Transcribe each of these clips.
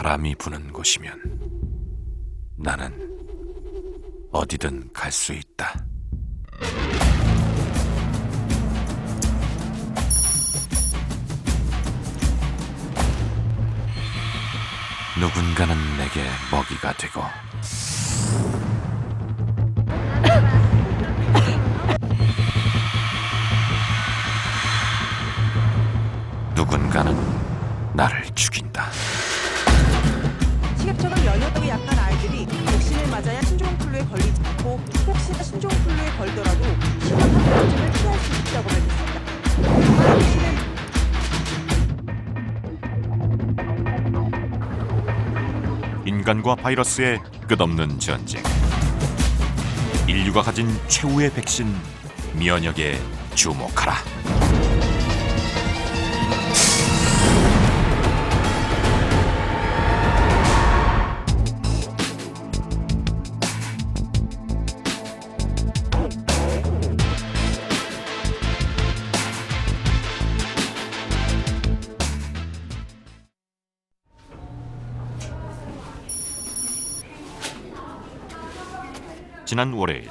바람이 부는 곳이면 나는 어디든 갈 수 있다. 누군가는 내게 먹이가 되고 누군가는 나를 죽인다. 식약처는 면역력이 약한 아이들이 백신을 맞아야 신종플루에 걸리지 않고 혹시나 신종플루에 걸더라도 심한 합병증을 피할 수 있다고 밝혔습니다. 백신은 인간과 바이러스의 끝없는 전쟁. 인류가 가진 최후의 백신, 면역에 주목하라. 지난 월요일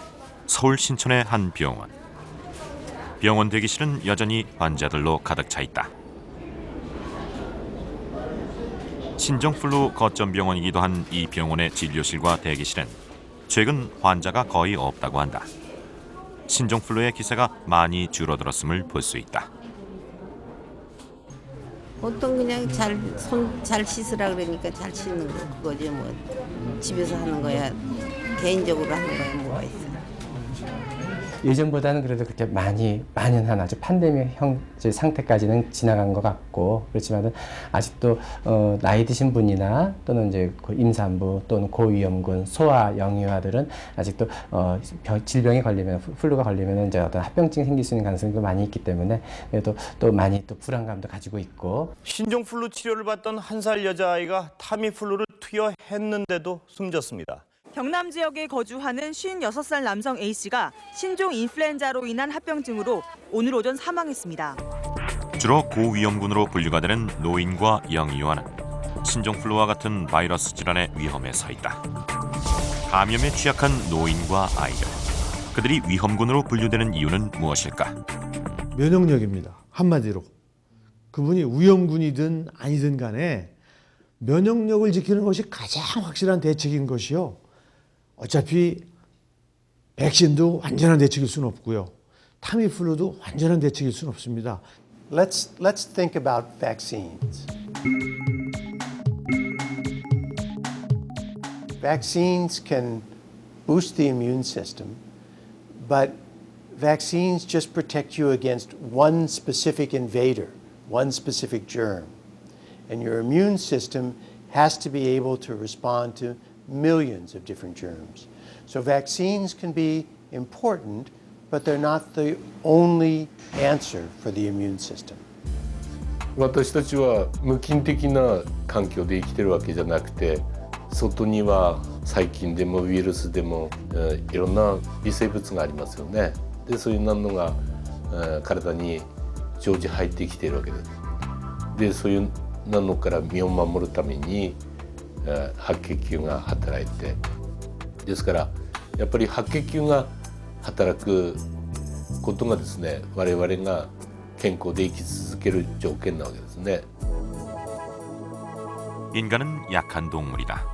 서울 신촌의 한 병원. 병원 대기실은 여전히 환자들로 가득 차 있다. 신종플루 거점 병원이기도 한 이 병원의 진료실과 대기실은 최근 환자가 거의 없다고 한다. 신종플루의 기세가 많이 줄어들었음을 볼 수 있다. 보통 그냥 손 잘 씻으라 그러니까 잘 씻는 거 그거지 뭐 집에서 하는 거야 개인적으로 하는 거야 뭐가 있어. 예전보다는 그래도 그렇게 많이 만연한 아주 팬데믹 형 상태까지는 지나간 것 같고 그렇지만은 아직도 나이 드신 분이나 또는 이제 임산부 또는 고위험군 소아 영유아들은 아직도 질병에 걸리면 플루가 걸리면 이제 어떤 합병증이 생길 수 있는 가능성이 많이 있기 때문에 그래도 또 많이 또 불안감도 가지고 있고. 신종플루 치료를 받던 1살 여자아이가 타미플루를 투여했는데도 숨졌습니다. 경남 지역에 거주하는 56살 남성 A씨가 신종 인플루엔자로 인한 합병증으로 오늘 오전 사망했습니다. 주로 고위험군으로 분류가 되는 노인과 영유아는 신종플루와 같은 바이러스 질환의 위험에 서 있다. 감염에 취약한 노인과 아이들, 그들이 위험군으로 분류되는 이유는 무엇일까? 면역력입니다. 한마디로. 그분이 위험군이든 아니든 간에 면역력을 지키는 것이 가장 확실한 대책인 것이요. 어차피 백신도 완전한 대책일 수는 없고요. 타미플루도 완전한 대책일 수는 없습니다. Let's think about vaccines. Vaccines can boost the immune system, but vaccines just protect you against one specific invader, one specific germ. And your immune system has to be able to respond to millions of different germs. So vaccines can be important, but they're not the only answer for the immune system. 私たちは無菌的な環境で生きてるわけじゃなくて、外には細菌でもウイルスでもいろんな微生物がありますよね。でそういうのが体に常時入ってきているわけです。でそういうのから身を守るために白血球が働いて、ですからやっぱり白血球が働くことがですね、我々が健康で生き続ける条件なわけですね。 인간은 약한 동물이다.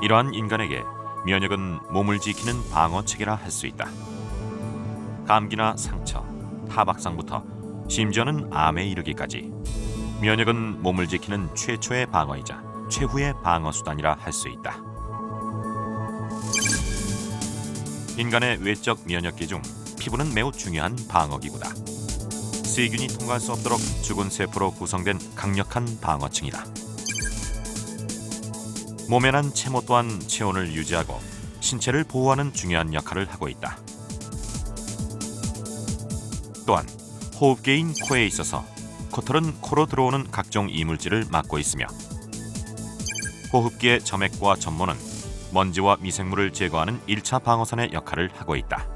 이러한 인간에게 면역은 몸을 지키는 방어 체계라 할 수 있다. 감기나 상처, 타박상부터 심지어는 암에 이르기까지 면역은 몸을 지키는 최초의 방어이자 최후의 방어 수단이라 할 수 있다. 인간의 외적 면역기 중 피부는 매우 중요한 방어기구다. 세균이 통과할 수 없도록 죽은 세포로 구성된 강력한 방어층이다. 몸에 난 체모 또한 체온을 유지하고 신체를 보호하는 중요한 역할을 하고 있다. 또한 호흡기인 코에 있어서 코털은 코로 들어오는 각종 이물질을 막고 있으며 호흡기의 점액과 점모는 먼지와 미생물을 제거하는 1차 방어선의 역할을 하고 있다.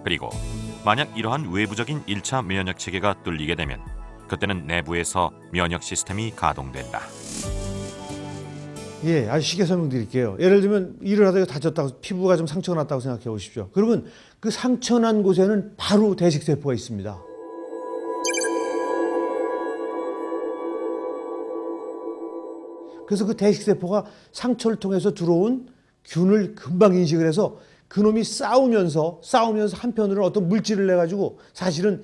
그리고 만약 이러한 외부적인 1차 면역 체계가 뚫리게 되면 그때는 내부에서 면역 시스템이 가동된다. 예, 아주 쉽게 설명드릴게요. 예를 들면 일을 하다가 다쳤다고 피부가 좀 상처가 났다고 생각해 보십시오. 그러면 그 상처 난 곳에는 바로 대식세포가 있습니다. 그래서 그 대식세포가 상처를 통해서 들어온 균을 금방 인식을 해서 그놈이 싸우면서 한편으로는 어떤 물질을 내가지고 사실은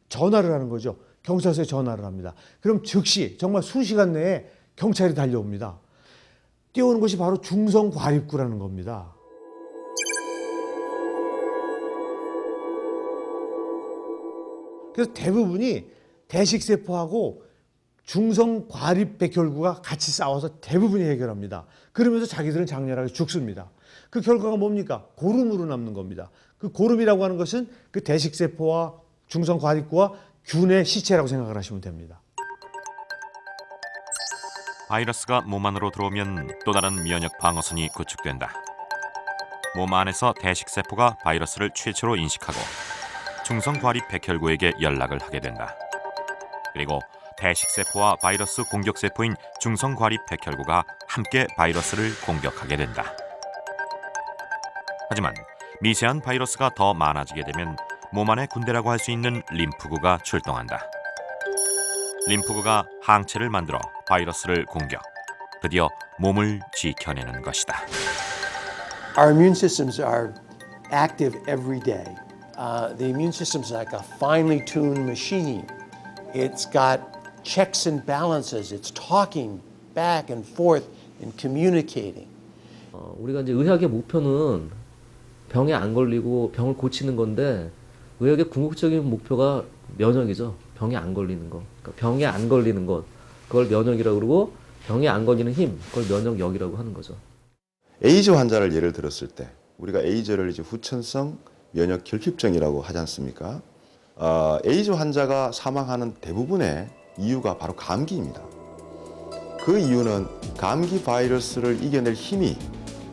전화를 하는 거죠. 경찰서에 전화를 합니다. 그럼 즉시 정말 수시간 내에 경찰이 달려옵니다. 뛰어오는 것이 바로 중성과립구라는 겁니다. 그래서 대부분이 대식세포하고 중성과립 백혈구가 같이 싸워서 대부분이 해결합니다. 그러면서 자기들은 장렬하게 죽습니다. 그 결과가 뭡니까? 고름으로 남는 겁니다. 그 고름이라고 하는 것은 그 대식세포와 중성과립구와 균의 시체라고 생각을 하시면 됩니다. 바이러스가 몸 안으로 들어오면 또 다른 면역 방어선이 구축된다. 몸 안에서 대식세포가 바이러스를 최초로 인식하고 중성과립 백혈구에게 연락을 하게 된다. 그리고 대식세포와 바이러스 공격세포인 중성과립 백혈구가 함께 바이러스를 공격하게 된다. 하지만 미세한 바이러스가 더 많아지게 되면 몸 안의 군대라고 할 수 있는 림프구가 출동한다. 림프구가 항체를 만들어 바이러스를 공격, 드디어 몸을 지켜내는 것이다. Our immune systems are active every day. The immune system is like a finely tuned machine. It's got checks and balances. It's talking back and forth and communicating. 우리가 이제 의학의 목표는 병에 안 걸리고 병을 고치는 건데 의학의 궁극적인 목표가 면역이죠. 병에 안 걸리는 거. 그러니까 병에 안 걸리는 것. 그걸 면역이라고 그러고 병에 안 걸리는 힘. 그걸 면역력이라고 하는 거죠. 에이즈 환자를 예를 들었을 때 우리가 에이즈를 이제 후천성 면역 결핍증이라고 하지 않습니까? 에이즈 환자가 사망하는 대부분의 이유가 바로 감기입니다. 그 이유는 감기 바이러스를 이겨낼 힘이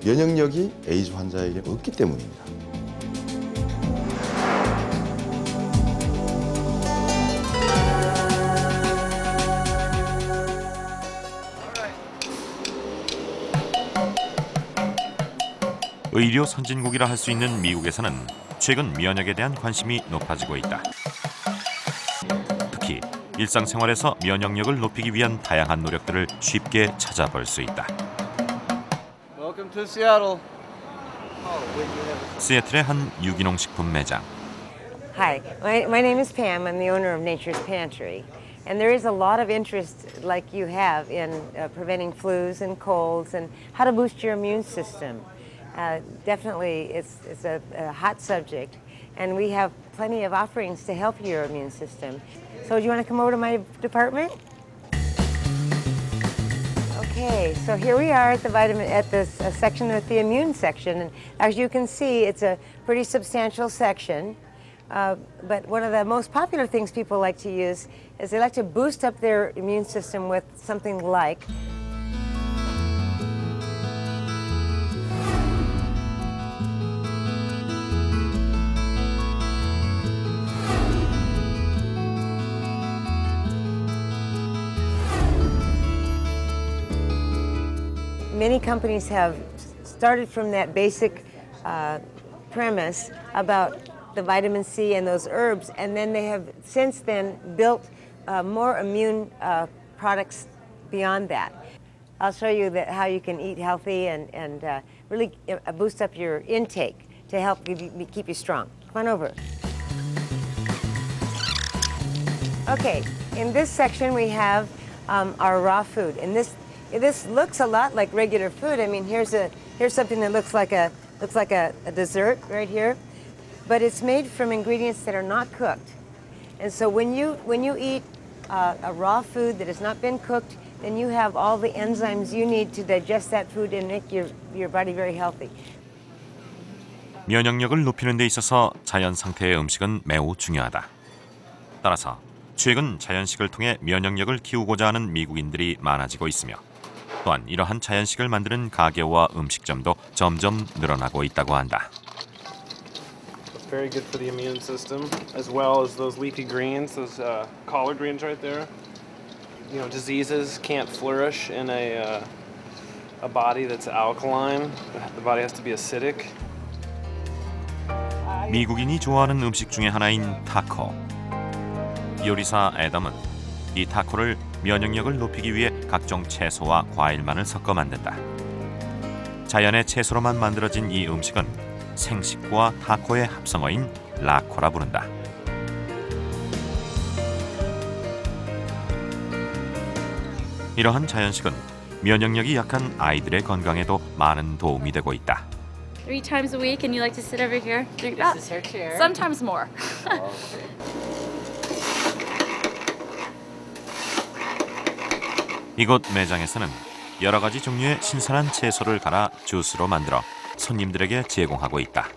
면역력이 에이즈 환자에게 없기 때문입니다. 의료 선진국이라 할 수 있는 미국에서는 최근 면역에 대한 관심이 높아지고 있다. 특히 일상생활에서 면역력을 높이기 위한 다양한 노력들을 쉽게 찾아볼 수 있다. Welcome to Seattle. 시애틀의 한 유기농 식품 매장. Hi, my name is Pam. I'm the owner of Nature's Pantry. And there is a lot of interest, like you have, in preventing flus and colds and how to boost your immune system. Definitely, it's a hot subject, and we have plenty of offerings to help your immune system. So, do you want to come over to my department? Okay, so here we are at this section with the immune section, and as you can see, it's a pretty substantial section. But one of the most popular things people like to use is they like to boost up their immune system with something like many companies have started from that basic premise about the vitamin C and those herbs, and then they have since then built more immune products beyond that. I'll show you how you can eat healthy and really boost up your intake to help keep you strong. Come on over. Okay, in this section we have our raw food, and this looks a lot like regular food. I mean, here's something that looks like a dessert right here, but it's made from ingredients that are not cooked. And so when you eat a raw food that has not been cooked, then you have all the enzymes you need to digest that food and make your body very healthy. 면역력을 높이는 데 있어서 자연 상태의 음식은 매우 중요하다. 따라서 최근 자연식을 통해 면역력을 키우고자 하는 미국인들이 많아지고 있으며 또한 이러한 자연식을 만드는 가게와 음식점도 점점 늘어나고 있다고 한다. very good for the immune system, as well as those leafy greens, those collard greens right there. You know, diseases can't flourish in a body that's alkaline. The body has to be acidic. 미국인이 좋아하는 음식 중에 하나인 타코. 요리사 애덤은 이 타코를 면역력을 높이기 위해 각종 채소와 과일만을 섞어 만든다. 자연의 채소로만 만들어진 이 음식은 생식구와 타코의 합성어인 라코라 부른다. 이러한 자연식은 면역력이 약한 아이들의 건강에도 많은 도움이 되고 있다. 3 times a week, and you like to sit over here? This is her chair. Sometimes more. 이곳 매장에서는 여러 가지 종류의 신선한 채소를 갈아 주스로 만들어 손님들에게 제공하고 있다.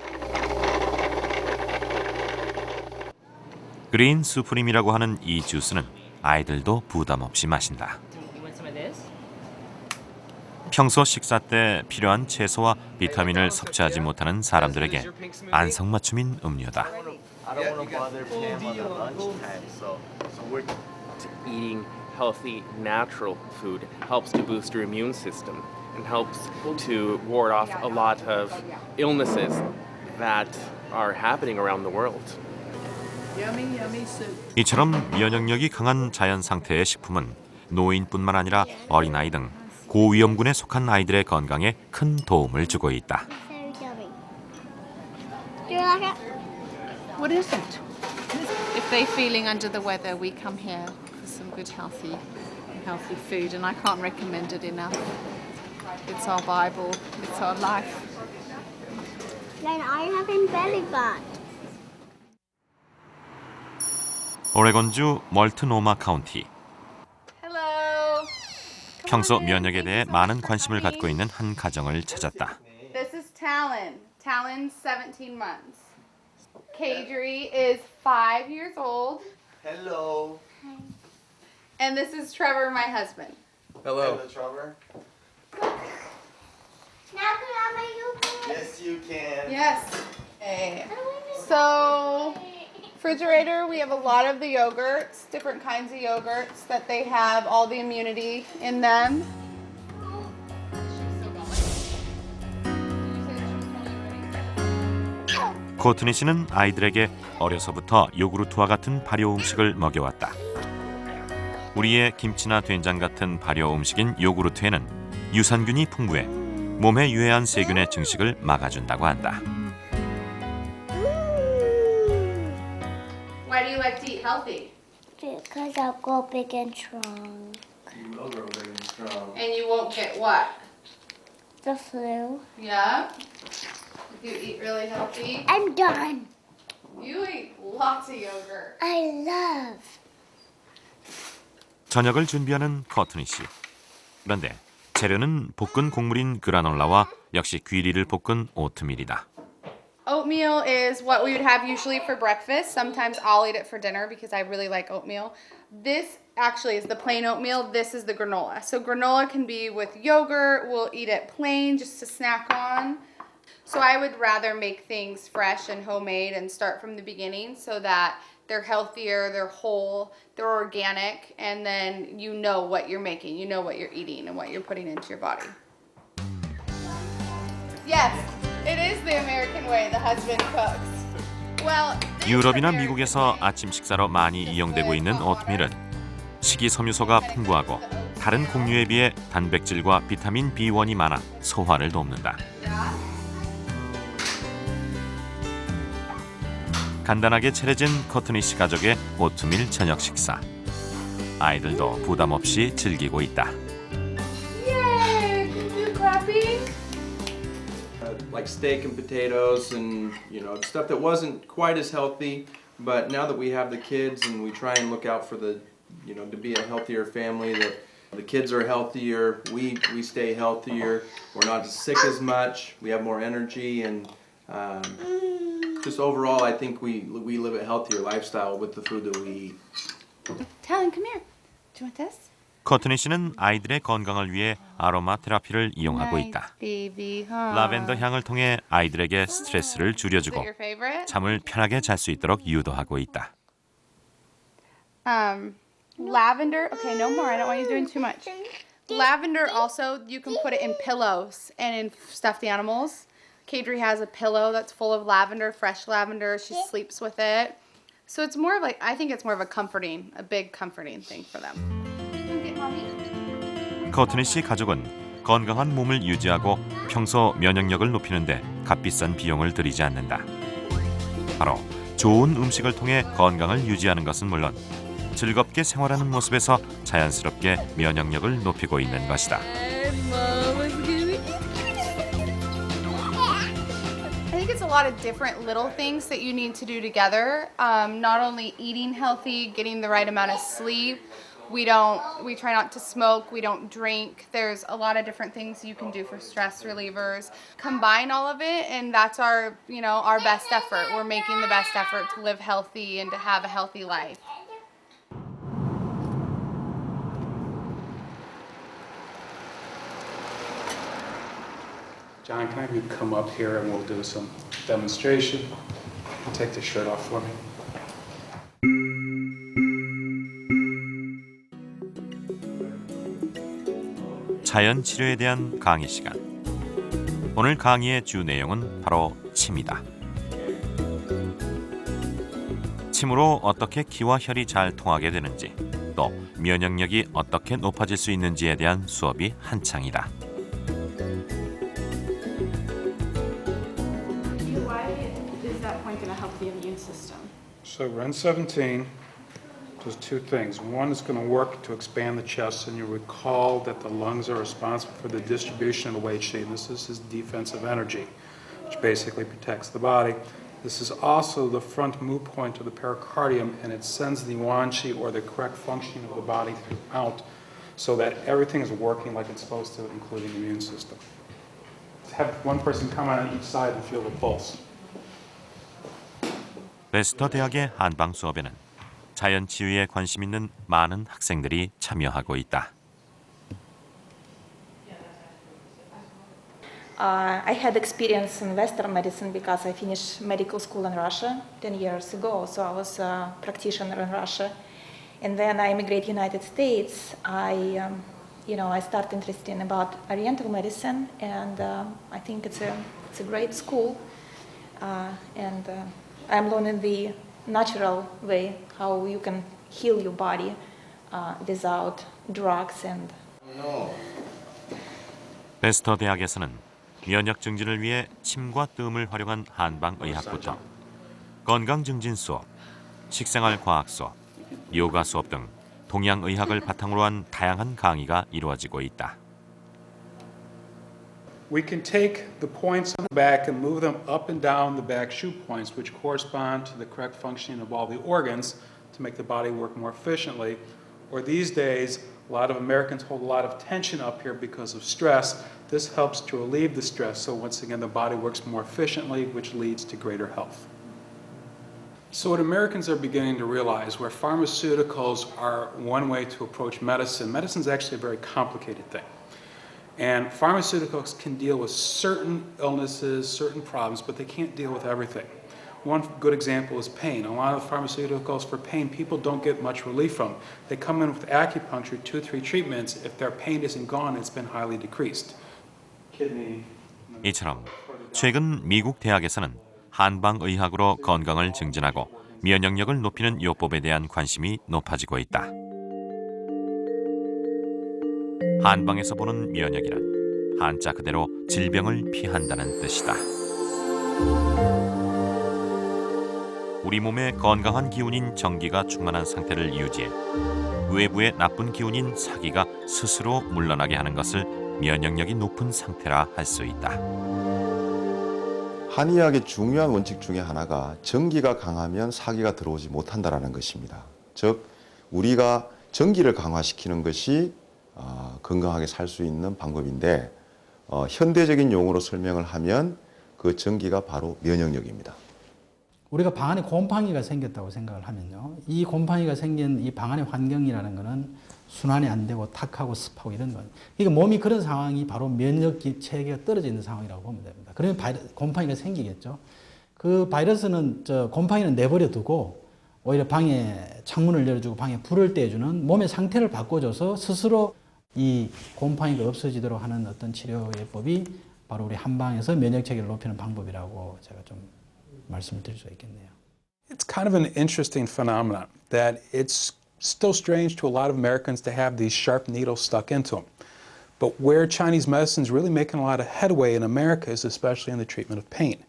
그린 수프림이라고 하는 이 주스는 아이들도 부담 없이 마신다. 평소 식사 때 필요한 채소와 비타민을 섭취하지 못하는 사람들에게 안성맞춤인 음료다. Eating healthy, natural food helps to boost your immune system and helps to ward off a lot of illnesses that are happening around the world. 이처럼 면역력이 강한 자연 상태의 식품은 노인뿐만 아니라 어린아이 등 고위험군에 속한 아이들의 건강에 큰 도움을 주고 있다. What is it? If they're feeling under the weather, we come here for some good healthy food, and I can't recommend it enough. It's our Bible. It's our life. Then I'm having belly button. 오레곤주 멀트노마 카운티. 평소 면역에 대해 많은 관심을 갖고 있는 한 가정을 찾았다. This is Talon. Talon's 17 months. Kadri is 5 years old. Hello. And this is Trevor, my husband. Hello. Trevor. Now can I make you food? Yes, you can. Yes. Hey. So, refrigerator, we have a lot of the yogurts, different kinds of yogurts that they have all the immunity in them. 코트니 씨는 아이들에게 어려서부터 요구르트와 같은 발효 음식을 먹여왔다. 우리의 김치나 된장 같은 발효 음식인 요구르트에는 유산균이 풍부해 몸에 유해한 세균의 증식을 막아준다고 한다. Why do you like to eat healthy? Because I'll grow big and strong. You will grow big and strong. And you won't get what? The flu. Yeah? If you eat really healthy. I'm done. You eat lots of yogurt. I love. 저녁을 준비하는 커트니 씨. 그런데 재료는 볶은 곡물인 그라놀라와 역시 귀리를 볶은 오트밀이다. Oatmeal is what we would have usually for breakfast. Sometimes I'll eat it for dinner because I really like oatmeal. This actually is the plain oatmeal. This is the granola. So granola can be with yogurt. We'll eat it plain just to snack on. So I would rather make things fresh and homemade and start from the beginning so that they're healthier, they're whole, they're organic, and then you know what you're making, you know what you're eating and what you're putting into your body. Yes, it is the American way. The husband cooks. Well, 유럽이나 미국에서 아침 식사로 많이 이용되고 있는 오트밀은 식이섬유소가 풍부하고 다른 곡류에 비해 단백질과 비타민 B1이 많아 소화를 돕는다. 간단하게 차려진 커트니 씨 가족의 오트밀 저녁 식사. 아이들도 부담 없이 즐기고 있다. Yay! Can you clapping? Like steak and potatoes and, you know, stuff that wasn't quite as healthy, but now that we have the kids and we try and look out for the, you know, to be a healthier family, that the kids are healthier, we stay healthier, we're not as sick as much, we have more energy, and just overall I think we live a healthier lifestyle with the food that we eat. Talon, come here. Do you want this? 커트니 씨는 아이들의 건강을 위해 아로마 테라피를 이용하고 있다. Baby, 라벤더 향을 통해 아이들에게 스트레스를 줄여주고 your favorite? 잠을 편하게 잘 수 있도록 유도하고 있다. Lavender. Okay, no more. I don't want you doing too much. Lavender also, you can put it in pillows and in stuffed animals. Kadri has a pillow that's full of lavender, fresh lavender. She sleeps with it. So it's more of like, I think it's more of a big comforting thing for them. 커트니 씨 가족은 건강한 몸을 유지하고 평소 면역력을 높이는데 값비싼 비용을 들이지 않는다. 바로 좋은 음식을 통해 건강을 유지하는 것은 물론 즐겁게 생활하는 모습에서 자연스럽게 면역력을 높이고 있는 것이다. I think it's a lot of different little things that you need to do together. Not only eating healthy, getting the right amount of sleep. We try not to smoke, we don't drink. There's a lot of different things you can do for stress relievers. Combine all of it, and that's our best effort. We're making the best effort to live healthy and to have a healthy life. John, can I have you come up here and we'll do some demonstration? Take the shirt off for me. 자연 치료에 대한 강의 시간. 오늘 강의의 주 내용은 바로 침이다. 침으로 어떻게 기와 혈이 잘 통하게 되는지, 또 면역력이 어떻게 높아질 수 있는지에 대한 수업이 한창이다. Why is that point going to help the immune system? So Ren 17 does two things. One is going to work to expand the chest, and you recall that the lungs are responsible for the distribution of the weight sheet. And this is his defensive energy, which basically protects the body. This is also the front move point of the pericardium, and it sends the yuan qi, or the correct functioning of the body, throughout, so that everything is working like it's supposed to, including the immune system. Have one person come on each side and feel the pulse. 베스터 대학의 한방 수업에는 자연 치유에 관심 있는 많은 학생들이 참여하고 있다. I had experience in Western medicine because I finished medical school in Russia 10 years ago. So I was a practitioner in Russia, and then I immigrated to the United States. I started interested in about Oriental medicine, and I think it's a great school, and I'm learning the natural way how you can heal your body without drugs and. 베스터 대학에서는 면역 증진을 위해 침과 뜸을 활용한 한방 의학부터 건강 증진 수업, 식생활 과학 수업, 요가 수업 등 동양 의학을 바탕으로 한 다양한 강의가 이루어지고 있다. We can take the points on the back and move them up and down the back shoe points, which correspond to the correct functioning of all the organs to make the body work more efficiently. Or these days, a lot of Americans hold a lot of tension up here because of stress. This helps to relieve the stress, so once again, the body works more efficiently, which leads to greater health. So what Americans are beginning to realize, where pharmaceuticals are one way to approach medicine, medicine is actually a very complicated thing. And pharmaceuticals can deal with certain illnesses, certain problems, but they can't deal with everything. One good example is pain. A lot of pharmaceuticals for pain, people don't get much relief from. They come in with acupuncture, 2-3 treatments. If their pain isn't gone, it's been highly decreased. Kidney. 이처럼 최근 미국 대학에서는 한방 의학으로 건강을 증진하고 면역력을 높이는 요법에 대한 관심이 높아지고 있다. 한방에서 보는 면역이란 한자 그대로 질병을 피한다는 뜻이다. 우리 몸에 건강한 기운인 정기가 충만한 상태를 유지해 외부의 나쁜 기운인 사기가 스스로 물러나게 하는 것을 면역력이 높은 상태라 할 수 있다. 한의학의 중요한 원칙 중에 하나가 정기가 강하면 사기가 들어오지 못한다는 것입니다. 즉 우리가 정기를 강화시키는 것이 건강하게 살 수 있는 방법인데 현대적인 용어로 설명을 하면 그 정기가 바로 면역력입니다. 우리가 방 안에 곰팡이가 생겼다고 생각을 하면요. 이 곰팡이가 생긴 이 방 안의 환경이라는 거는 순환이 안 되고 탁하고 습하고 이런 거예요. 그러니까 몸이 그런 상황이 바로 면역 체계가 떨어져 있는 상황이라고 보면 됩니다. 그러면 곰팡이가 생기겠죠. 그 바이러스는 곰팡이는 내버려 두고 오히려 방에 창문을 열어주고 방에 불을 떼주는 몸의 상태를 바꿔줘서 스스로 이 곰팡이가 없어지도록 하는 어떤 치료 예법이 바로 우리 한방에서 면역 체계를 높이는 방법이라고 제가 좀 말씀을 드릴 수 있겠네요. It's kind of an interesting phenomenon that it's still strange to a lot of Americans to have these sharp needles stuck into them. But where Chinese medicine is really making a lot of headway in America is especially in the treatment of pain.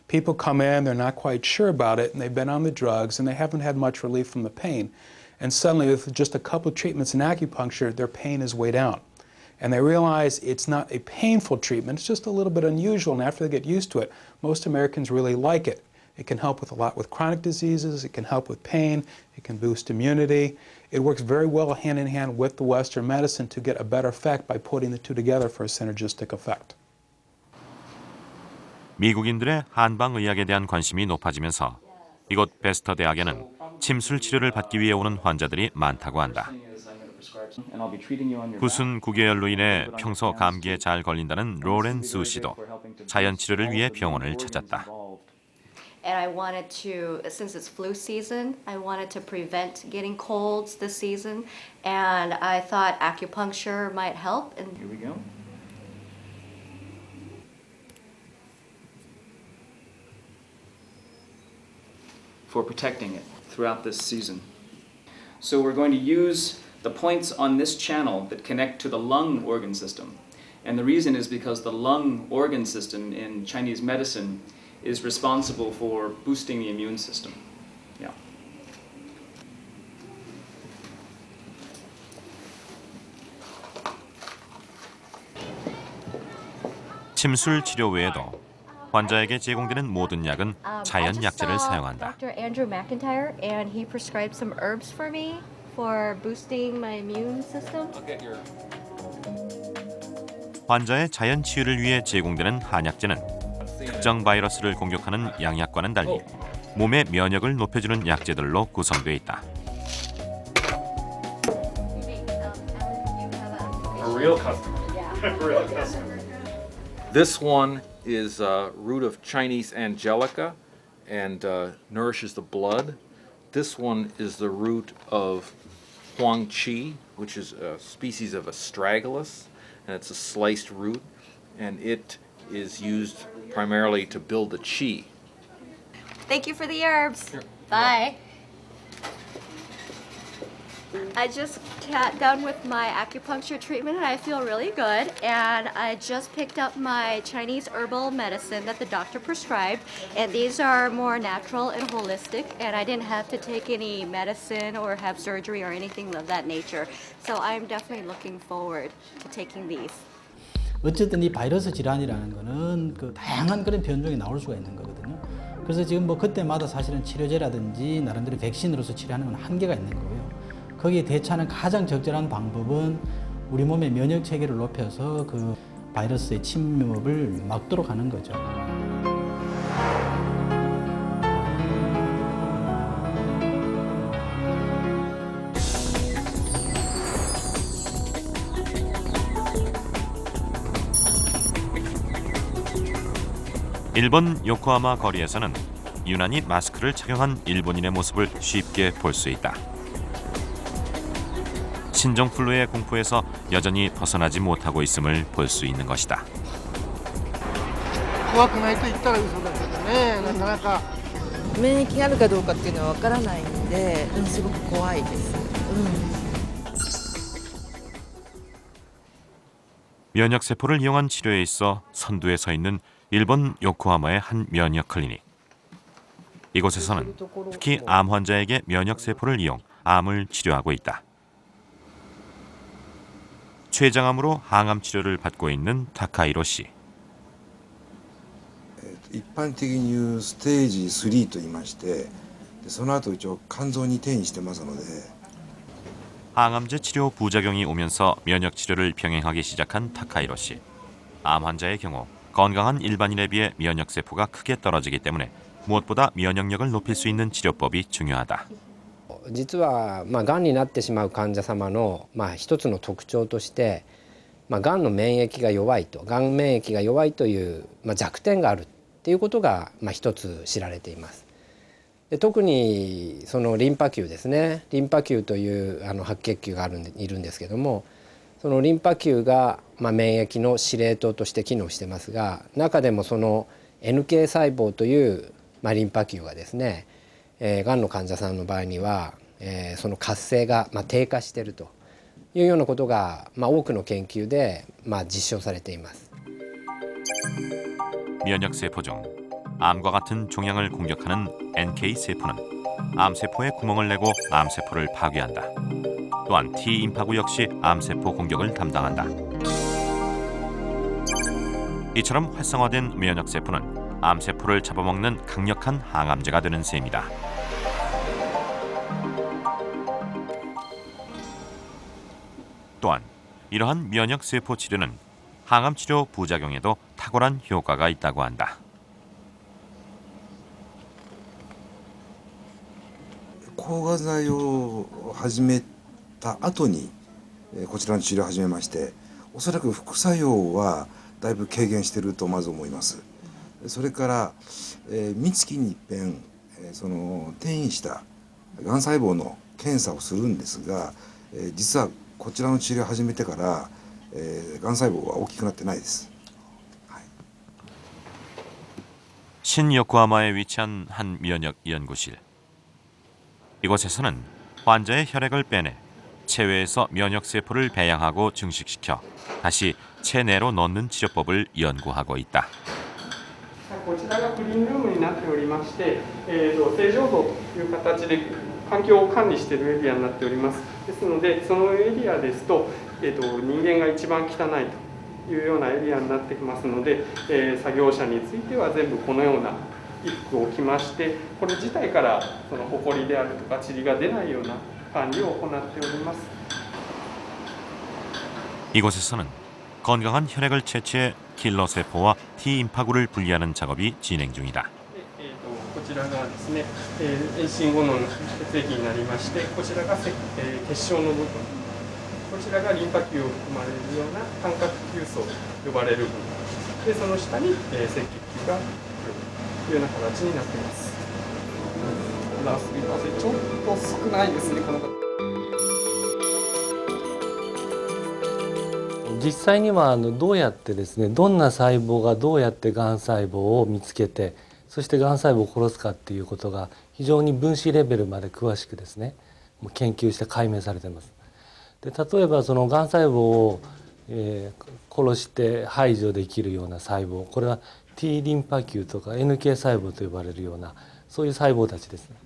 People come in, they're not quite sure about it, and they've been on the drugs, and they haven't had much relief from the pain. And suddenly, with just a couple of treatments in acupuncture, their pain is way down. And they realize it's not a painful treatment, it's just a little bit unusual, and after they get used to it, most Americans really like it. It can help with a lot with chronic diseases, it can help with pain, it can boost immunity. It works very well hand in hand with the Western medicine to get a better effect by putting the two together for a synergistic effect. 미국인들의 한방 의학에 대한 관심이 높아지면서 이곳 베스터 대학에는 침술 치료를 받기 위해 오는 환자들이 많다고 한다. 구순 구개열로 인해 평소 감기에 잘 걸린다는 로렌 수 씨도 자연 치료를 위해 병원을 찾았다. And I wanted to, since it's flu season, I wanted to prevent getting colds this season, and I thought acupuncture might help. And here we go. For protecting it throughout this season. So we're going to use the points on this channel that connect to the lung organ system. And the reason is because the lung organ system in Chinese medicine is responsible for boosting the immune system. Yeah. 침술 치료 외에도 환자에게 제공되는 모든 약은 자연 약재를 사용한다. Dr. Andrew McIntyre, and he prescribed some herbs for me for boosting my immune system. 환자의 자연 치유를 위해 제공되는 한약재는 특정 바이러스를 공격하는 양약과는 달리 몸의 면역을 높여주는 약재들로 구성되어 있다. This one is root of Chinese angelica and nourishes the blood. This one is the root of Huang Qi, which is a species of astragalus, and it's a sliced root, and it is used primarily to build the qi. Thank you for the herbs. Bye. I just got done with my acupuncture treatment and I feel really good. And I just picked up my Chinese herbal medicine that the doctor prescribed. And these are more natural and holistic. And I didn't have to take any medicine or have surgery or anything of that nature. So I'm definitely looking forward to taking these. 어쨌든 이 바이러스 질환이라는 거는 그 다양한 그런 변종이 나올 수가 있는 거거든요. 그래서 지금 뭐 그때마다 사실은 치료제라든지 나름대로 백신으로서 치료하는 건 한계가 있는 거고요. 거기에 대처하는 가장 적절한 방법은 우리 몸의 면역 체계를 높여서 그 바이러스의 침입을 막도록 하는 거죠. 일본 요코하마 거리에서는 유난히 마스크를 착용한 일본인의 모습을 쉽게 볼 수 있다. 신종플루의 공포에서 여전히 벗어나지 못하고 있음을 볼 수 있는 것이다. 怖くないと言ったら嘘だけどね、なかなか免疫あるかどうかっていうのはわからないんで、すごく怖いです。 면역세포를 이용한 치료에 있어 선두에 서 있는 일본 요코하마의 한 면역 클리닉. 이곳에서는 특히 암 환자에게 면역세포를 이용 암을 치료하고 있다. 췌장암으로 항암 치료를 받고 있는 타카히로 씨. 一般的に言うステージ3と言いまして、その後一応肝臓に転移してますので。 항암제 치료 부작용이 오면서 면역 치료를 병행하기 시작한 타카히로 씨. 암 환자의 경우 건강한 일반인에 비해 면역 세포가 크게 떨어지기 때문에 무엇보다 면역력을 높일 수 있는 치료법이 중요하다. 実は、がんになってしまう患者様の、一つの特徴として、がんの免疫が弱いと、がん免疫が弱いという、弱点があるっていうことが、一つ知られています。で特にそのリンパ球ですね、リンパ球という白血球がいるんですけども、そのリンパ球が、免疫の司令塔として機能してますが、中でもその NK 細胞という、リンパ球がですね、がんの患者さんの場合には、その活性が、低下しているというようなことが、多くの研究で、実証されています。 면역세포 중 암과 같은 종양을 공격하는 NK 세포는 암세포에 구멍을 내고 암세포를 파괴한다. 또한 T임파구 역시 암세포 공격을 담당한다. 이처럼 활성화된 면역세포는 암세포를 잡아먹는 강력한 항암제가 되는 셈이다. 또한 이러한 면역세포 치료는 항암치료 부작용에도 탁월한 효과가 있다고 한다. 抗がん剤を始めた後にこちらの治療を始めまして、おそらく副作用はだいぶ軽減しているとまず思います。それから三月に一遍その転移したがん細胞の検査をするんですが、実はこちらの治療を始めてからがん細胞は大きくなってないです。 신요코하마에 위치한 한 면역 연구실. 이곳에서는 환자의 혈액을 빼내 체외에서 면역세포를 배양하고 증식시켜 다시 체내로 넣는 치료법을 연구하고 있다. こちらがクリーンルームになっておりまして、正常度という形で環境を管理しているエリアになっております。ですので、そのエリアですと、人間が一番汚いというようなエリアになってきますので、作業者については全部このような衣服を着まして、これ自体からその埃であるとか塵が出ないような管理を行っております。 이곳에서는 건강한 혈액을 채취해 킬러 세포와 T임파구를 분리하는 작업이 진행 중이다. こちらがですね、遠心後の血液になりまして、こちらが結晶の部分、こちらがリンパ球を含まれるような感覚球層と呼ばれる部分で、その下に赤血球が来るというような形になっています。すみません、ちょっと少ないですね、この方。 実際にはどうやってですね、どんな細胞がどうやってがん細胞を見つけて、そしてがん細胞を殺すかっていうことが非常に分子レベルまで詳しくですね、研究して解明されています。で例えばそのがん細胞を、殺して排除できるような細胞、これは T リンパ球とか NK 細胞と呼ばれるようなそういう細胞たちですね。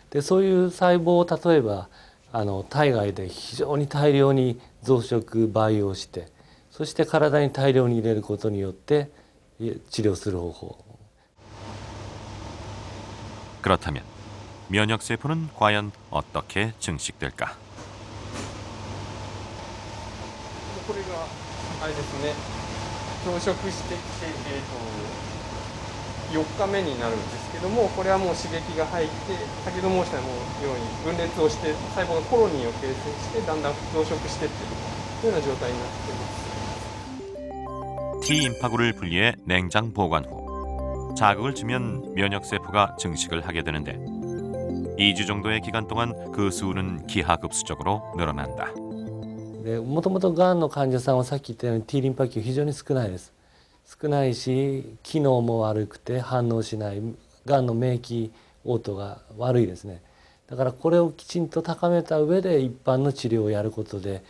でそういう細胞を例えば体外で非常に大量に増殖培養して、そして体に大量に入れることによって治療する方法。 그렇다면 면역세포는 과연 어떻게 증식될까? これがあれですね、増殖してきて、4日目になるんですけども、これはもう刺激が入って、先ほど申したように分裂をして細胞がコロニーを形成してだんだん増殖していっているというような状態になっています。 T임파구를 분리해 냉장 보관 후 자극을 주면 면역세포가 증식을 하게 되는데 2주 정도의 기간 동안 그 수는 기하급수적으로 늘어난다. もともとがんの患者さんはさっき言ったように T リンパ球非常に少ないです。少ないし機能も悪くて反応しない、がんの免疫応答が悪いですね。だからこれをきちんと高めた上で一般の治療をやることで、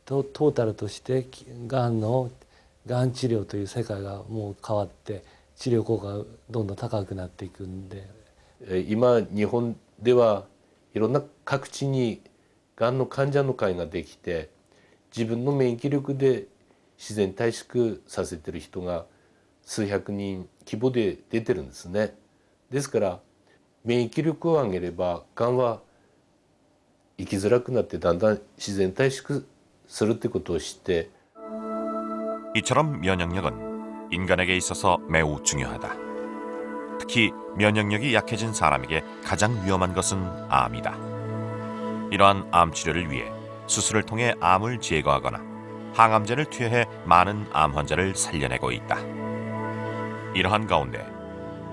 トータルとしてがん治療という世界がもう変わって治療効果がどんどん高くなっていくんで、今日本ではいろんな各地にがんの患者の会ができて、自分の免疫力で自然退縮させてる人が数百人規模で出てるんですね。ですから免疫力を上げればがんは生きづらくなってだんだん自然退縮するってことを知って、 이처럼 면역력은 인간에게 있어서 매우 중요하다. 특히 면역력이 약해진 사람에게 가장 위험한 것은 암이다. 이러한 암 치료를 위해 수술을 통해 암을 제거하거나 항암제를 투여해 많은 암 환자를 살려내고 있다. 이러한 가운데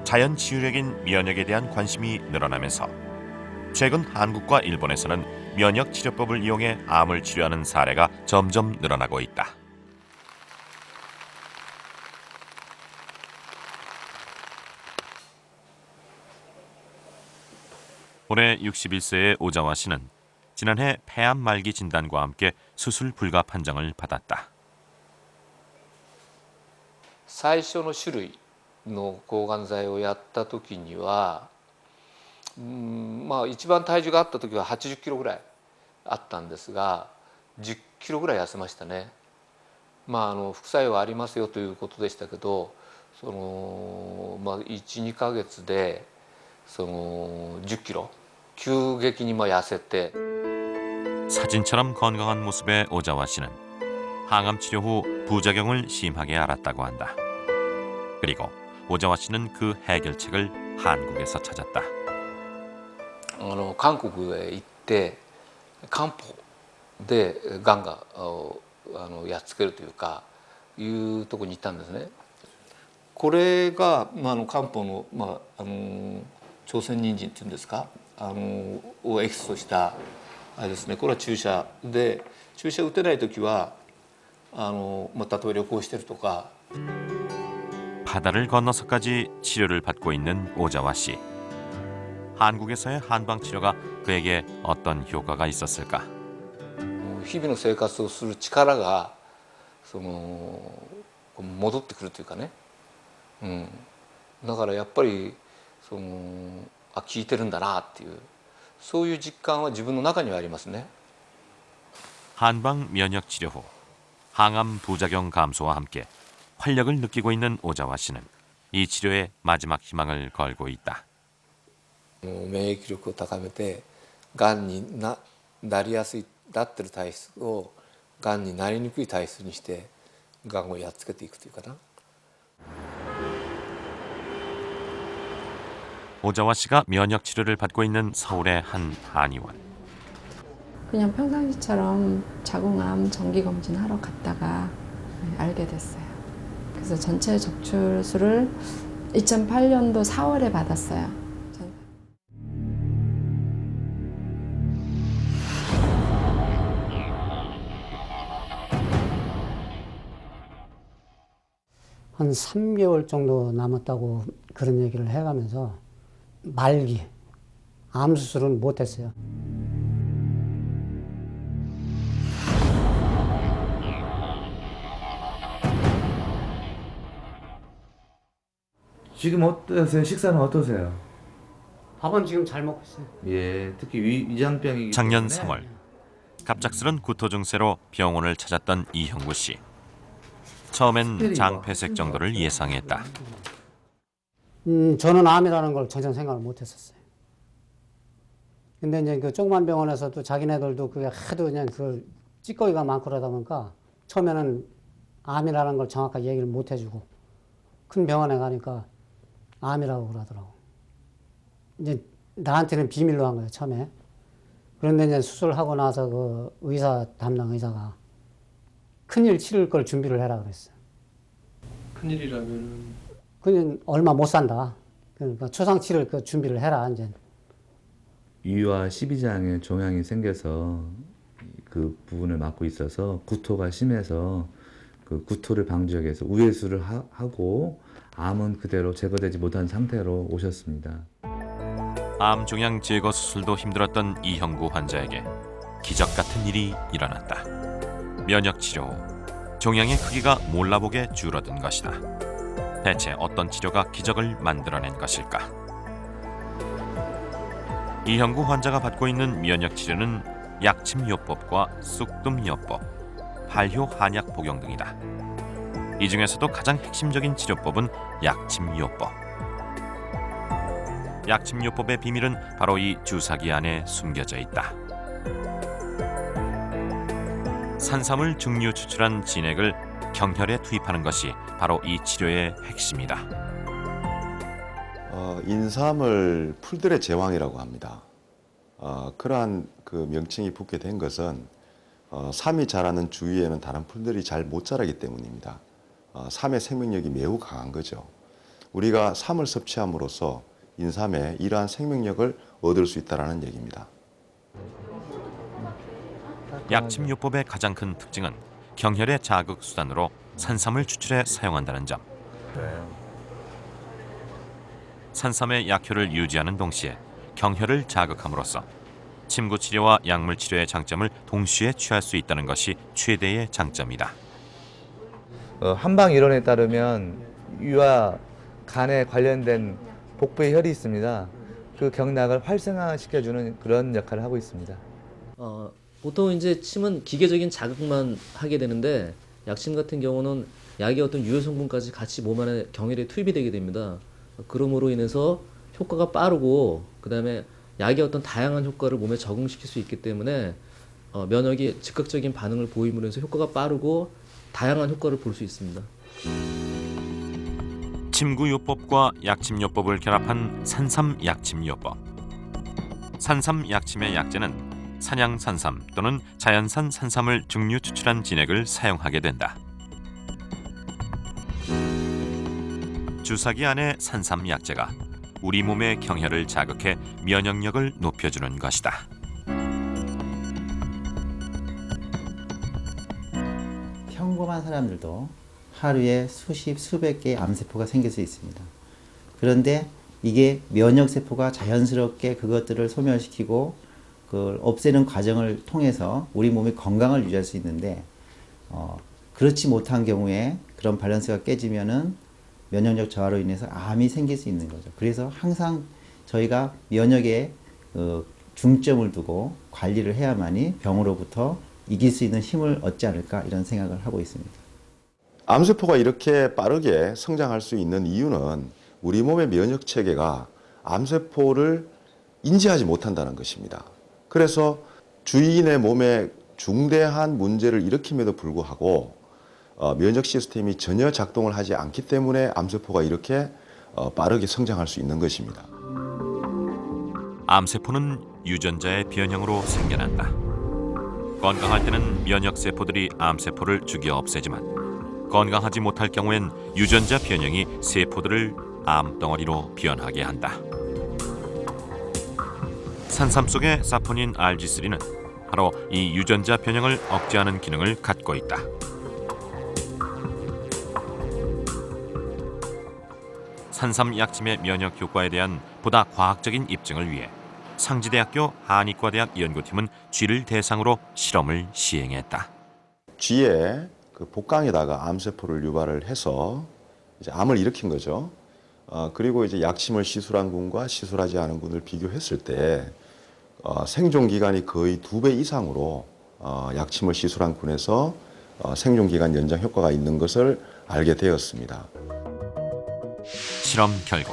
자연 치유력인 면역에 대한 관심이 늘어나면서 최근 한국과 일본에서는 면역 치료법을 이용해 암을 치료하는 사례가 점점 늘어나고 있다. 올해 61세의 오자와 씨는 지난해 폐암 말기 진단과 함께 수술 불가 판정을 받았다. 最初の種類の抗がん剤をやった時には、まあ一番体重があった時は80キロぐらいあったんですが、10キロぐらい痩せましたね。まあ副作用がありますよということでしたけど、1、2ヶ月で10キロ急激に痩せて 사진처럼 건강한 모습의 오자와 씨는 항암 치료 후 부작용을 심하게 앓았다고 한다. 그리고 오자와 씨는 그 해결책을 한국에서 찾았다. 韓国へ行って漢方でがんがやっつけるというかいうところに行ったんですね。これが、漢方の、朝鮮人参っていうんですか、をエキスとしたあれですね。これは注射で、注射打てない時は例えば旅行してるとか 바다를 건너서까지 치료를 받고 있는 오자와 씨. 한국에서의 한방 치료가 그에게 어떤 효과가 있었을까? 日々の生活をする力が戻ってくるというかね、だからやっぱり効いてるんだなっていうそういう実感は自分の中にはありますね。 한방 면역 치료 후 항암 부작용 감소와 함께 활력을 느끼고 있는 오자와 씨는 이 치료에 마지막 희망을 걸고 있다. 免疫力を高めてがんになりやすいなってる体質をがんになりにくい体質にしてがんをやっつけていくというかな。 오자와 씨가 면역 치료를 받고 있는 서울의 한 한의원. 그냥 평상시처럼 자궁암 정기검진 하러 갔다가 알게 됐어요. 그래서 전체 적출술을 2008년도 4월에 받았어요. 한 3개월 정도 남았다고 그런 얘기를 해가면서 말기, 암 수술은 못했어요. 지금 어떠세요? 식사는 어떠세요? 밥은 지금 잘 먹고 있어요. 예, 특히 위장병이기 작년 때문에 3월 갑작스런 구토 증세로 병원을 찾았던 이형구 씨. 처음엔 장폐색 정도를 예상했다. 저는 암이라는 걸 전혀 생각을 못했었어요. 근데 이제 그 조그만 병원에서도 자기네들도 그게 하도 그냥 그 찌꺼기가 많고 그러다 보니까 처음에는 암이라는 걸 정확하게 얘기를 못 해주고 큰 병원에 가니까 암이라고 그러더라고. 이제 나한테는 비밀로 한 거예요, 처음에. 그런데 이제 수술하고 나서 그 담당 의사가 큰일 치를 걸 준비를 해라 그랬어요. 큰일이라면은? 그냥 얼마 못 산다. 그러니까 초상 치를 그 준비를 해라, 이제. 위와 12장에 종양이 생겨서 그 부분을 맡고 있어서 구토가 심해서 그 구토를 방지하기 위해서 우회수를 하고 암은 그대로 제거되지 못한 상태로 오셨습니다. 암 종양 제거 수술도 힘들었던 이형구 환자에게 기적 같은 일이 일어났다. 면역 치료 후 종양의 크기가 몰라보게 줄어든 것이다. 대체 어떤 치료가 기적을 만들어낸 것일까? 이형구 환자가 받고 있는 면역 치료는 약침요법과 쑥뜸요법, 발효 한약 복용 등이다. 이 중에서도 가장 핵심적인 치료법은 약침요법. 약침요법의 비밀은 바로 이 주사기 안에 숨겨져 있다. 산삼을 증류 추출한 진액을 경혈에 투입하는 것이 바로 이 치료의 핵심이다. 인삼을 풀들의 제왕이라고 합니다. 그러한 그 명칭이 붙게 된 것은 삼이 자라는 주위에는 다른 풀들이 잘 못 자라기 때문입니다. 삼의 생명력이 매우 강한 거죠. 우리가 삼을 섭취함으로써 인삼에 이러한 생명력을 얻을 수 있다는 얘기입니다. 약침요법의 가장 큰 특징은 경혈의 자극 수단으로 산삼을 추출해 사용한다는 점. 산삼의 약효를 유지하는 동시에 경혈을 자극함으로써 침구 치료와 약물 치료의 장점을 동시에 취할 수 있다는 것이 최대의 장점이다. 한방 이론에 따르면 위와 간에 관련된 복부의 혈이 있습니다. 그 경락을 활성화시켜주는 그런 역할을 하고 있습니다. 보통 이제 침은 기계적인 자극만 하게 되는데 약침 같은 경우는 약의 어떤 유효 성분까지 같이 몸 안에 경혈에 투입이 되게 됩니다. 그러므로 인해서 효과가 빠르고 그다음에 약의 어떤 다양한 효과를 몸에 적응시킬 수 있기 때문에 면역이 즉각적인 반응을 보임으로 해서 효과가 빠르고 다양한 효과를 볼 수 있습니다. 침구요법과 약침요법을 결합한 산삼약침요법. 산삼약침의 약재는 산양산삼 또는 자연산 산삼을 증류 추출한 진액을 사용하게 된다. 주사기 안의 산삼약재가 우리 몸의 경혈을 자극해 면역력을 높여주는 것이다. 평범한 사람들도 하루에 수십, 수백 개의 암세포가 생길 수 있습니다. 그런데 이게 면역세포가 자연스럽게 그것들을 소멸시키고 그걸 없애는 과정을 통해서 우리 몸의 건강을 유지할 수 있는데 그렇지 못한 경우에 그런 밸런스가 깨지면은 면역력 저하로 인해서 암이 생길 수 있는 거죠. 그래서 항상 저희가 면역에 중점을 두고 관리를 해야만이 병으로부터 이길 수 있는 힘을 얻지 않을까 이런 생각을 하고 있습니다. 암세포가 이렇게 빠르게 성장할 수 있는 이유는 우리 몸의 면역 체계가 암세포를 인지하지 못한다는 것입니다. 그래서 주인의 몸에 중대한 문제를 일으킴에도 불구하고 면역 시스템이 전혀 작동을 하지 않기 때문에 암세포가 이렇게 빠르게 성장할 수 있는 것입니다. 암세포는 유전자의 변형으로 생겨난다. 건강할 때는 면역세포들이 암세포를 죽여 없애지만 건강하지 못할 경우엔 유전자 변형이 세포들을 암덩어리로 변하게 한다. 산삼 속의 사포닌 RG3는 바로 이 유전자 변형을 억제하는 기능을 갖고 있다. 산삼 약침의 면역 효과에 대한 보다 과학적인 입증을 위해 상지대학교 한의과대학 연구팀은 쥐를 대상으로 실험을 시행했다. 쥐의 그 복강에다가 암세포를 유발을 해서 이제 암을 일으킨 거죠. 그리고 이제 약침을 시술한 군과 시술하지 않은 군을 비교했을 때 생존 기간이 거의 2배 이상으로 약침을 시술한 군에서 생존 기간 연장 효과가 있는 것을 알게 되었습니다. 실험 결과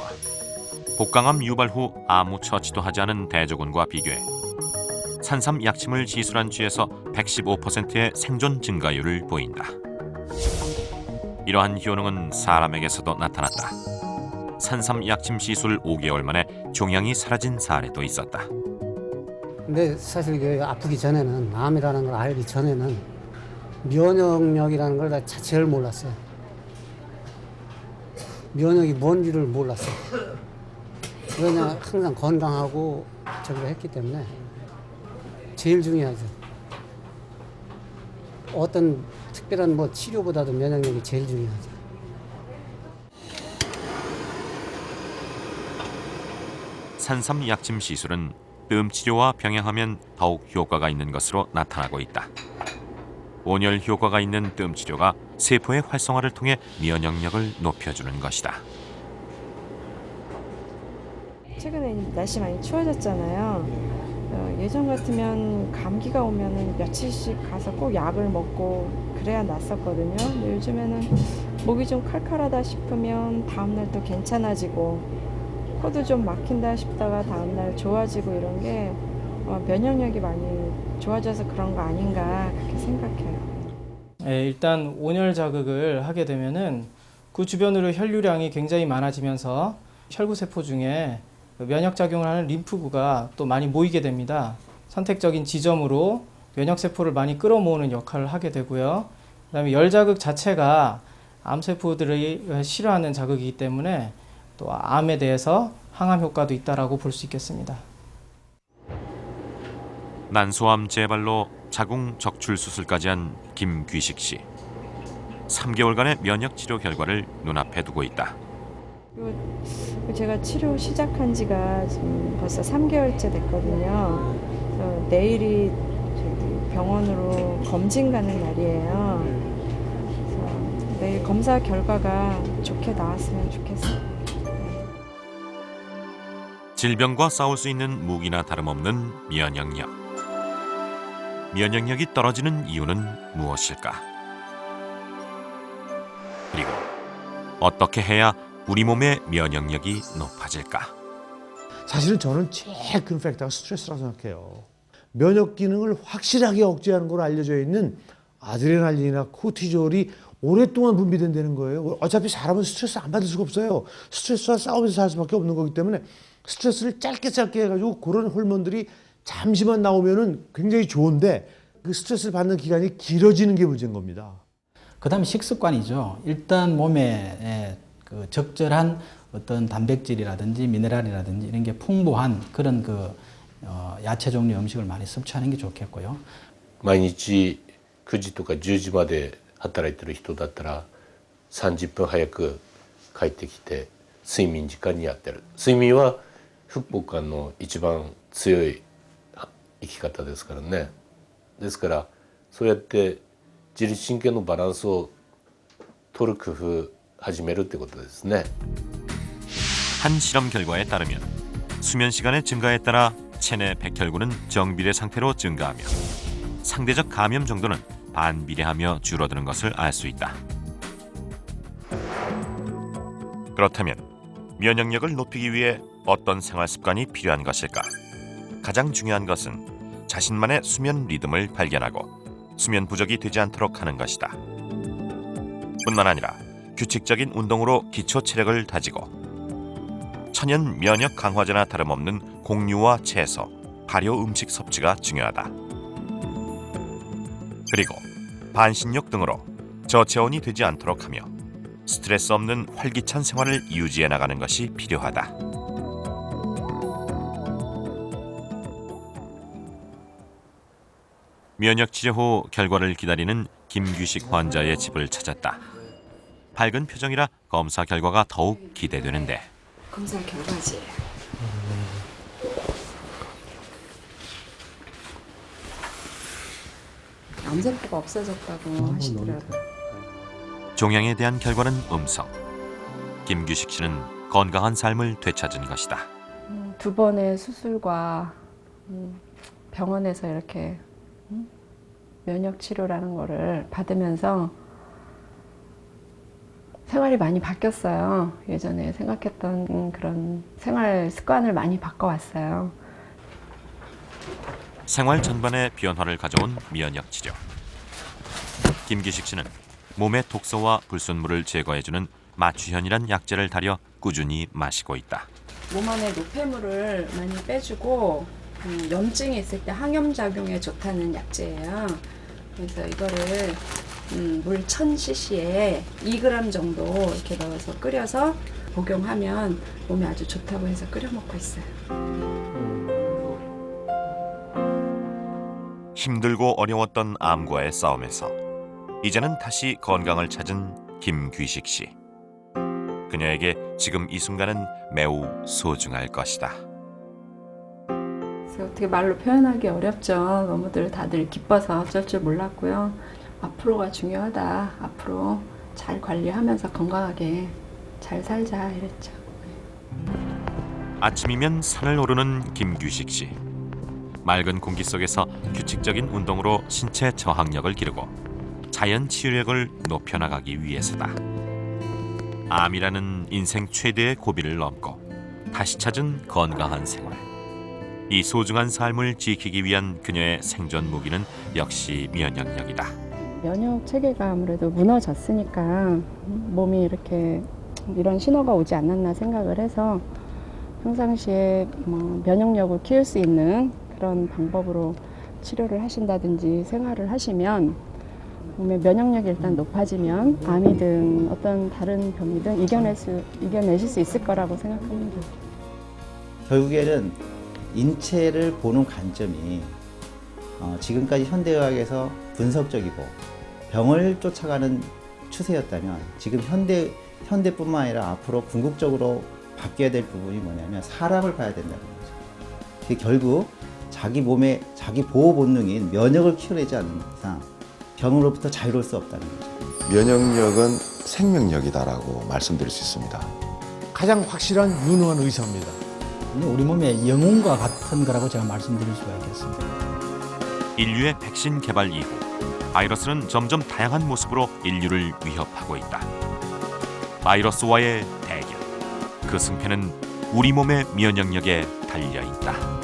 복강암 유발 후 아무 처치도 하지 않은 대조군과 비교해 산삼 약침을 시술한 쥐에서 115%의 생존 증가율을 보인다. 이러한 효능은 사람에게서도 나타났다. 산삼 약침 시술 5개월 만에 종양이 사라진 사례도 있었다. 근데 사실 그 아프기 전에는 암이라는 걸 알기 전에는 면역력이라는 걸 자체를 몰랐어요. 면역이 뭔지를 몰랐어요. 그냥 항상 건강하고 저기를 했기 때문에 제일 중요하죠. 어떤 특별한 뭐 치료보다도 면역력이 제일 중요하죠. 산삼 약침 시술은 뜸 치료와 병행하면 더욱 효과가 있는 것으로 나타나고 있다. 온열 효과가 있는 뜸 치료가 세포의 활성화를 통해 면역력을 높여주는 것이다. 최근에 날씨 많이 추워졌잖아요. 예전 같으면 감기가 오면은 며칠씩 가서 꼭 약을 먹고 그래야 낫었거든요. 근데 요즘에는 목이 좀 칼칼하다 싶으면 다음날 또 괜찮아지고 코도 좀 막힌다 싶다가 다음날 좋아지고 이런 게 면역력이 많이 좋아져서 그런 거 아닌가 그렇게 생각해요. 일단 온열 자극을 하게 되면은 그 주변으로 혈류량이 굉장히 많아지면서 혈구세포 중에 면역작용을 하는 림프구가 또 많이 모이게 됩니다. 선택적인 지점으로 면역세포를 많이 끌어모으는 역할을 하게 되고요. 그다음에 열자극 자체가 암세포들이 싫어하는 자극이기 때문에 또 암에 대해서 항암 효과도 있다라고 볼 수 있겠습니다. 난소암 재발로 자궁 적출 수술까지 한 김귀식 씨. 3개월간의 면역 치료 결과를 눈앞에 두고 있다. 제가 치료 시작한 지가 지금 벌써 3개월째 됐거든요. 그래서 내일이 병원으로 검진 가는 날이에요. 그래서 내일 검사 결과가 좋게 나왔으면 좋겠어요. 질병과 싸울 수 있는 무기나 다름없는 면역력. 면역력이 떨어지는 이유는 무엇일까? 그리고 어떻게 해야 우리 몸의 면역력이 높아질까? 사실은 저는 제일 큰 팩터가 스트레스라고 생각해요. 면역 기능을 확실하게 억제하는 걸로 알려져 있는 아드레날린이나 코티졸이 오랫동안 분비된다는 거예요. 어차피 사람은 스트레스 안 받을 수가 없어요. 스트레스와 싸우면서 살 수밖에 없는 거기 때문에 스트레스를 짧게 해가지고 그런 호르몬들이 잠시만 나오면은 굉장히 좋은데 그 스트레스를 받는 기간이 길어지는 게 문제인 겁니다. 그다음에 식습관이죠. 일단 몸에 그 적절한 어떤 단백질이라든지 미네랄이라든지 이런 게 풍부한 그런 야채 종류 음식을 많이 섭취하는 게 좋겠고요. 毎日9時とか10時まで働いてる人だったら30分早く帰ってきて睡眠時間にやってる。睡眠は腹部感の一番強い生き方ですからね。ですからそうやって自律神経のバランスを取る工夫始めるってことですね。 한 실험 결과에 따르면 수면 시간의 증가에 따라 체내 백혈구는 정비례 상태로 증가하며 상대적 감염 정도는 반비례하며 줄어드는 것을 알 수 있다. 그렇다면 면역력을 높이기 위해 어떤 생활 습관이 필요한 것일까? 가장 중요한 것은 자신만의 수면 리듬을 발견하고 수면 부족이 되지 않도록 하는 것이다. 뿐만 아니라 규칙적인 운동으로 기초 체력을 다지고 천연 면역 강화제나 다름없는 곡류와 채소, 발효 음식 섭취가 중요하다. 그리고 반신욕 등으로 저체온이 되지 않도록 하며 스트레스 없는 활기찬 생활을 유지해 나가는 것이 필요하다. 면역 치료 후 결과를 기다리는 김규식 환자의 집을 찾았다. 밝은 표정이라 검사 결과가 더욱 기대되는데. 검사 결과지. 암세포가 없어졌다고 하시더라고요. 종양에 대한 결과는 음성. 김규식 씨는 건강한 삶을 되찾은 것이다. 2번의 수술과 병원에서 이렇게 면역 치료라는 거를 받으면서 생활이 많이 바뀌었어요. 예전에 생각했던 그런 생활 습관을 많이 바꿔왔어요. 생활 전반에 변화를 가져온 면역 치료. 김규식 씨는 몸의 독소와 불순물을 제거해주는 마취현이란 약재를 달여 꾸준히 마시고 있다. 몸 안에 노폐물을 많이 빼주고 염증이 있을 때 항염작용에 좋다는 약재예요. 그래서 이거를 물 1000cc에 2g 정도 이렇게 넣어서 끓여서 복용하면 몸에 아주 좋다고 해서 끓여 먹고 있어요. 힘들고 어려웠던 암과의 싸움에서 이제는 다시 건강을 찾은 김규식 씨. 그녀에게 지금 이 순간은 매우 소중할 것이다. 그래서 어떻게 말로 표현하기 어렵죠. 너무들 다들 기뻐서 어쩔 줄 몰랐고요. 앞으로가 중요하다. 앞으로 잘 관리하면서 건강하게 잘 살자 이랬죠. 아침이면 산을 오르는 김규식 씨. 맑은 공기 속에서 규칙적인 운동으로 신체 저항력을 기르고 자연 치유력을 높여나가기 위해서다. 암이라는 인생 최대의 고비를 넘고 다시 찾은 건강한 생활. 이 소중한 삶을 지키기 위한 그녀의 생존 무기는 역시 면역력이다. 면역 체계가 아무래도 무너졌으니까 몸이 이렇게 이런 신호가 오지 않았나 생각을 해서 평상시에 뭐 면역력을 키울 수 있는 그런 방법으로 치료를 하신다든지 생활을 하시면 몸의 면역력이 일단 높아지면 암이든 어떤 다른 병이든 이겨내실 수 있을 거라고 생각합니다. 결국에는 인체를 보는 관점이 지금까지 현대의학에서 분석적이고 병을 쫓아가는 추세였다면 지금 현대뿐만 아니라 앞으로 궁극적으로 바뀌어야 될 부분이 뭐냐면 사람을 봐야 된다는 거죠. 그게 결국 자기 몸의 자기 보호 본능인 면역을 키워내지 않는 이상 병으로부터 자유로울 수 없다는 거죠. 면역력은 생명력이다라고 말씀드릴 수 있습니다. 가장 확실한 유능한 의사입니다. 우리 몸의 영혼과 같은 거라고 제가 말씀드릴 수가 있겠습니다. 인류의 백신 개발 이후 바이러스는 점점 다양한 모습으로 인류를 위협하고 있다. 바이러스와의 대결, 그 승패는 우리 몸의 면역력에 달려 있다.